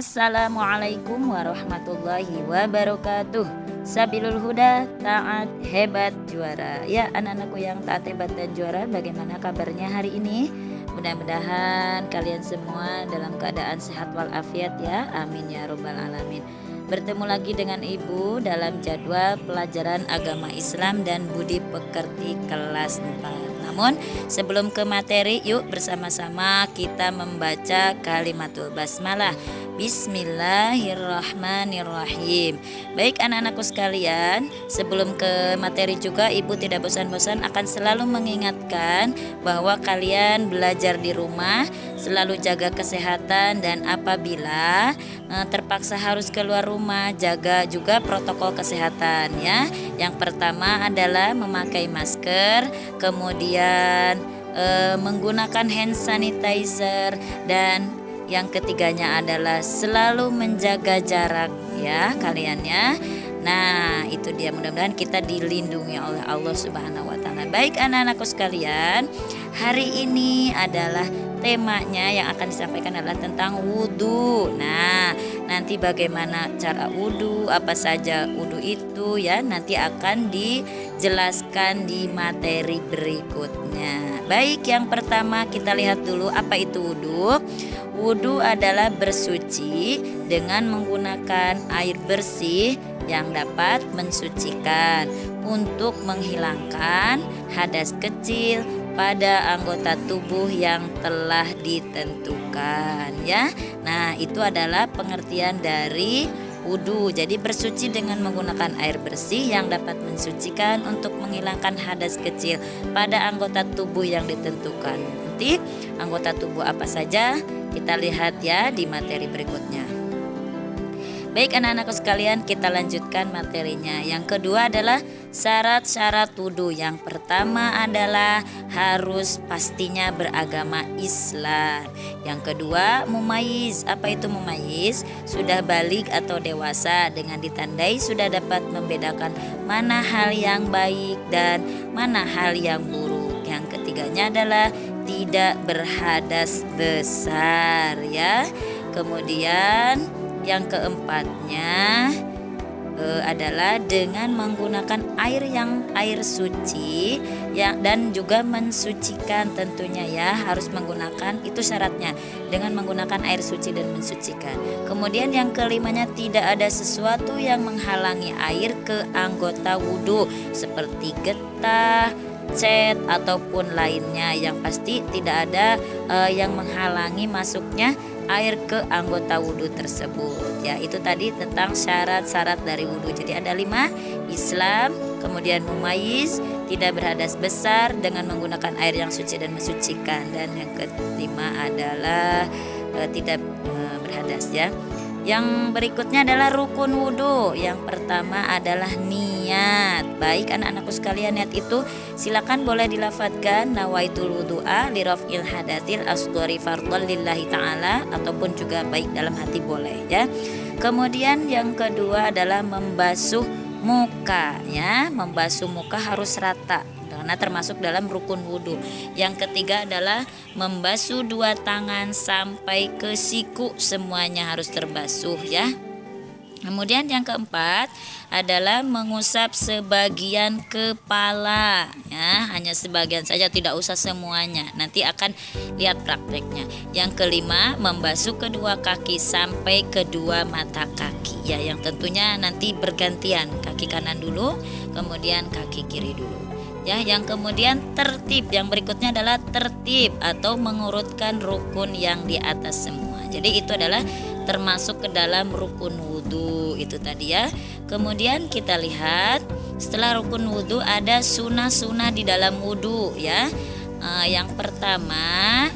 Assalamualaikum warahmatullahi wabarakatuh. Sabilul huda, taat, hebat, juara. Ya anak-anakku yang taat, hebat, dan juara, bagaimana kabarnya hari ini? Mudah-mudahan kalian semua dalam keadaan sehat walafiat ya. Amin ya robbal alamin. Bertemu lagi dengan Ibu dalam jadwal pelajaran agama Islam dan budi pekerti kelas 4. Namun sebelum ke materi, yuk bersama-sama kita membaca kalimatul basmalah. Bismillahirrahmanirrahim. Baik anak-anakku sekalian, sebelum ke materi juga Ibu tidak bosan-bosan akan selalu mengingatkan bahwa kalian belajar di rumah selalu jaga kesehatan, dan apabila terpaksa harus keluar rumah, jaga juga protokol kesehatan ya. Yang pertama adalah memakai masker, kemudian menggunakan hand sanitizer, dan yang ketiganya adalah selalu menjaga jarak ya kalian ya. Nah itu dia, mudah-mudahan kita dilindungi oleh Allah Subhanahu wa Ta'ala. Baik anak-anakku sekalian, hari ini adalah temanya yang akan disampaikan adalah tentang wudhu. Nah nanti bagaimana cara wudhu, apa saja wudhu itu ya, nanti akan dijelaskan di materi berikutnya. Baik, yang pertama kita lihat dulu apa itu wudhu. Wudhu adalah bersuci dengan menggunakan air bersih yang dapat mensucikan untuk menghilangkan hadas kecil pada anggota tubuh yang telah ditentukan ya. Nah itu adalah pengertian dari wudhu. Jadi bersuci dengan menggunakan air bersih yang dapat mensucikan untuk menghilangkan hadas kecil pada anggota tubuh yang ditentukan. Nanti anggota tubuh apa saja kita lihat ya di materi berikutnya. Baik anak-anakku sekalian, kita lanjutkan materinya. Yang kedua adalah syarat-syarat wudhu. Yang pertama adalah harus pastinya beragama Islam. Yang kedua mumayyiz. Apa itu mumayyiz? Sudah balik atau dewasa dengan ditandai sudah dapat membedakan mana hal yang baik dan mana hal yang buruk. Yang ketiganya adalah tidak berhadas besar ya. Kemudian yang keempatnya adalah dengan menggunakan air suci ya, dan juga mensucikan tentunya ya, harus menggunakan, itu syaratnya, dengan menggunakan air suci dan mensucikan. Kemudian yang kelimanya tidak ada sesuatu yang menghalangi air ke anggota wudhu seperti getah, cat ataupun lainnya. Yang pasti tidak ada yang menghalangi masuknya air ke anggota wudhu tersebut ya. Itu tadi tentang syarat-syarat dari wudhu. Jadi ada 5: Islam, kemudian mumayyiz, tidak berhadas besar dengan menggunakan air yang suci dan mensucikan, dan yang kelima adalah tidak berhadas ya. Yang berikutnya adalah rukun wudhu. Yang pertama adalah niat. Baik anak-anakku sekalian, niat itu silakan boleh dilafadzkan nawaitul wudhu'a liraf'il hadatsil asghari fardhan lillahi ta'ala, ataupun juga baik dalam hati boleh ya. Kemudian yang kedua adalah membasuh muka ya. Membasuh muka harus rata karena termasuk dalam rukun wudhu. Yang ketiga adalah membasuh 2 tangan sampai ke siku, semuanya harus terbasuh ya. Kemudian yang keempat adalah mengusap sebagian kepala ya, hanya sebagian saja, tidak usah semuanya, nanti akan lihat prakteknya. Yang kelima membasuh kedua kaki sampai kedua mata kaki ya, yang tentunya nanti bergantian, kaki kanan dulu kemudian kaki kiri dulu ya. Yang kemudian tertib, yang berikutnya adalah tertib atau mengurutkan rukun yang di atas semua. Jadi itu adalah termasuk ke dalam rukun wudhu itu tadi ya. Kemudian kita lihat setelah rukun wudhu ada sunnah-sunnah di dalam wudhu ya. Yang pertama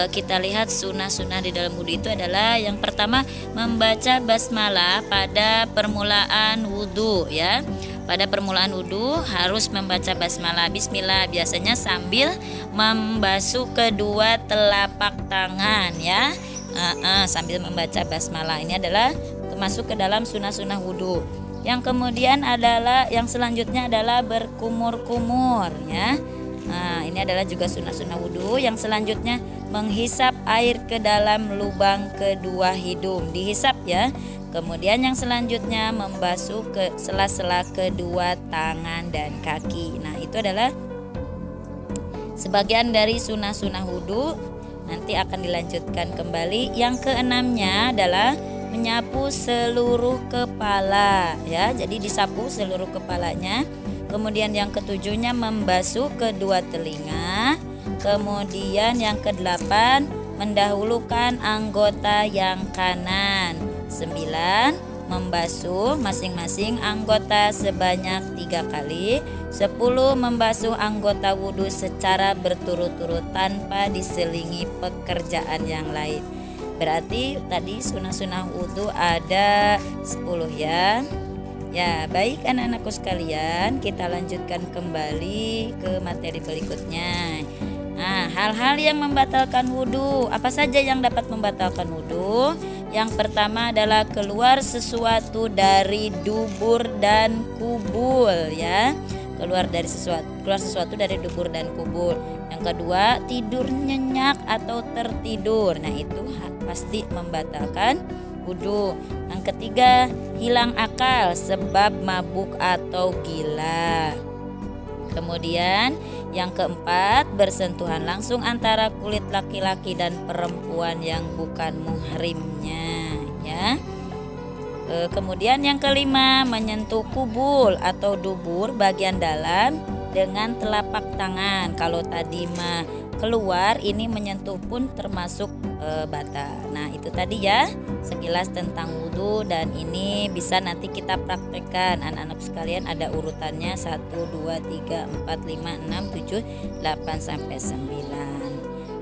kita lihat sunnah-sunnah di dalam wudhu itu adalah yang pertama membaca basmalah pada permulaan wudhu ya. Pada permulaan wudhu harus membaca basmalah, bismillah, biasanya sambil membasuh kedua telapak tangan ya. Sambil membaca basmalah, ini adalah masuk ke dalam sunnah-sunnah wudhu. Yang kemudian adalah yang selanjutnya adalah berkumur-kumur ya. Nah, ini adalah juga sunnah-sunnah wudhu. Yang selanjutnya menghisap air ke dalam lubang kedua hidung, dihisap ya. Kemudian yang selanjutnya membasuh ke sela-sela kedua tangan dan kaki. Nah, itu adalah sebagian dari sunnah-sunnah wudhu. Nanti akan dilanjutkan kembali. Yang keenamnya adalah menyapu seluruh kepala ya. Jadi disapu seluruh kepalanya. Kemudian yang ketujuhnya membasuh kedua telinga. Kemudian yang kedelapan mendahulukan anggota yang kanan. 9. Membasuh masing-masing anggota sebanyak 3 kali. 10. Membasuh anggota wudhu secara berturut-turut tanpa diselingi pekerjaan yang lain. Berarti tadi sunnah-sunnah wudhu ada 10 ya. Ya, baik anak-anakku sekalian, kita lanjutkan kembali ke materi berikutnya. Nah, hal-hal yang membatalkan wudhu. Apa saja yang dapat membatalkan wudhu? Yang pertama adalah keluar sesuatu dari dubur dan kubul ya. Keluar sesuatu dari dubur dan kubul. Yang kedua, tidur nyenyak atau tertidur. Nah, itu pasti membatalkan wudhu. Yang ketiga, hilang akal sebab mabuk atau gila. Kemudian yang keempat, bersentuhan langsung antara kulit laki-laki dan perempuan yang bukan muhrimnya ya. Kemudian yang kelima, menyentuh kubul atau dubur bagian dalam dengan telapak tangan. Kalau tadi mah keluar, ini menyentuh pun termasuk batal. Nah, itu tadi ya sekilas tentang wudhu, dan ini bisa nanti kita praktekkan anak-anak sekalian. Ada urutannya 1, 2, 3, 4, 5, 6, 7, 8 sampai 9.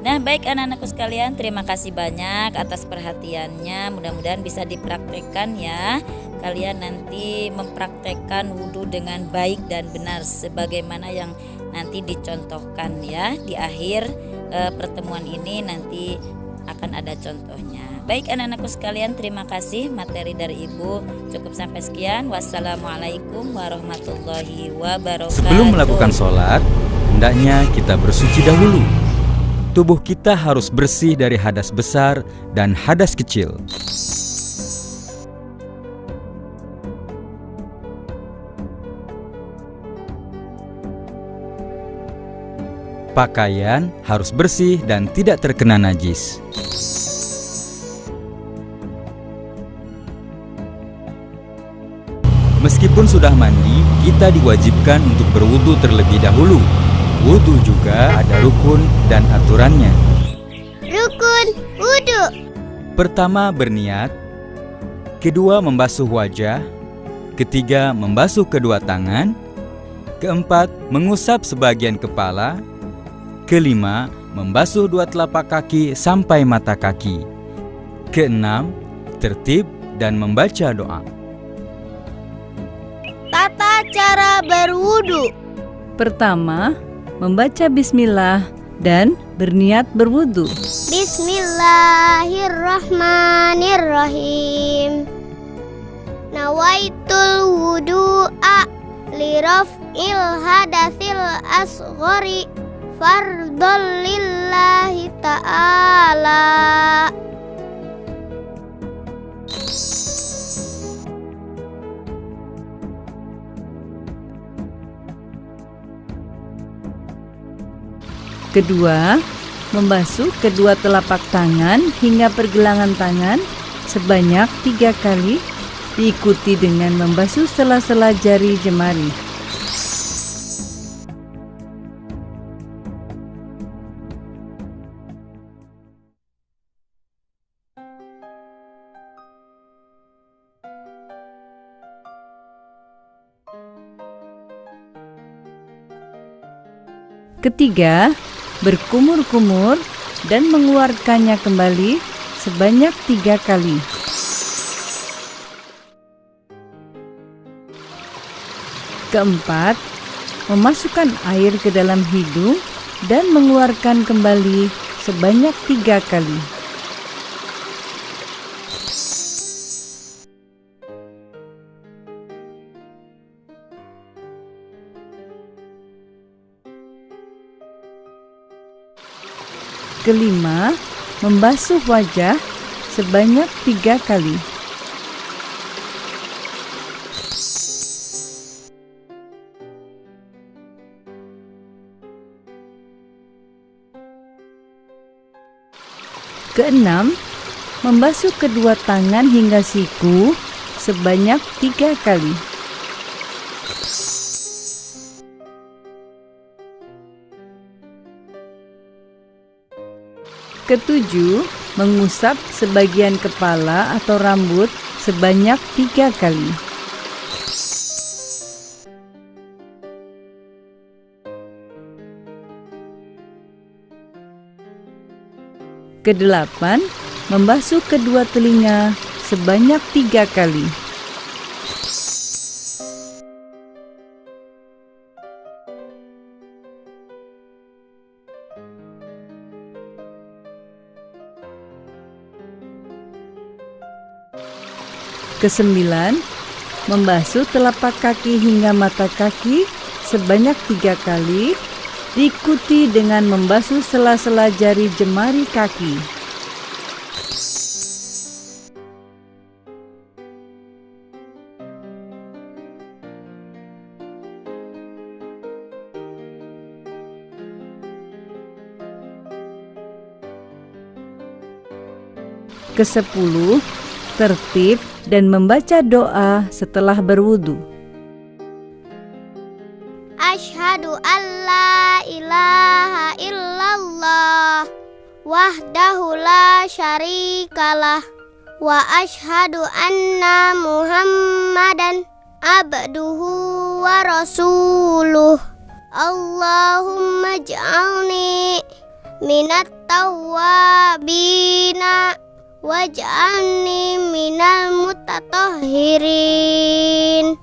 Nah, baik anak-anakku sekalian, terima kasih banyak atas perhatiannya. Mudah-mudahan bisa dipraktekkan ya. Kalian nanti mempraktekkan wudhu dengan baik dan benar sebagaimana yang nanti dicontohkan ya. Di akhir pertemuan ini nanti akan ada contohnya. Baik anak-anakku sekalian, terima kasih. Materi dari Ibu cukup sampai sekian. Wassalamualaikum warahmatullahi wabarakatuh. Sebelum melakukan sholat, hendaknya kita bersuci dahulu. Tubuh kita harus bersih dari hadas besar dan hadas kecil. Pakaian harus bersih dan tidak terkena najis. Meskipun sudah mandi, kita diwajibkan untuk berwudu terlebih dahulu. Wudu juga ada rukun dan aturannya. Rukun wudu. Pertama, berniat. Kedua, membasuh wajah. Ketiga, membasuh kedua tangan. Keempat, mengusap sebagian kepala. Kelima, membasuh 2 telapak kaki sampai mata kaki. Keenam, tertib dan membaca doa. Tata cara berwudu. Pertama, membaca bismillah dan berniat berwudu. Bismillahirrahmanirrahim. Nawaitul wudu'a liraf'il hadatsil asghari fardhol lillahi ta'ala. Kedua, membasuh kedua telapak tangan hingga pergelangan tangan sebanyak 3 kali, diikuti dengan membasuh sela-sela jari jemari. Ketiga, berkumur-kumur dan mengeluarkannya kembali sebanyak 3 kali. Keempat, memasukkan air ke dalam hidung dan mengeluarkan kembali sebanyak 3 kali. Kelima, membasuh wajah sebanyak 3 kali. Keenam, membasuh kedua tangan hingga siku sebanyak 3 kali. Ketujuh, mengusap sebagian kepala atau rambut sebanyak 3 kali. Kedelapan, membasuh kedua telinga sebanyak 3 kali. Kesembilan, membasuh telapak kaki hingga mata kaki sebanyak 3 kali, diikuti dengan membasuh sela-sela jari jemari kaki. Kesepuluh, tertib dan membaca doa setelah berwudu. Asyhadu an la ilaha illallah wahdahu la syarikalah wa asyhadu anna Muhammadan abduhu wa rasuluh. Allahumma ij'alni minat tawwabina waj'alni minal mutatahhirin.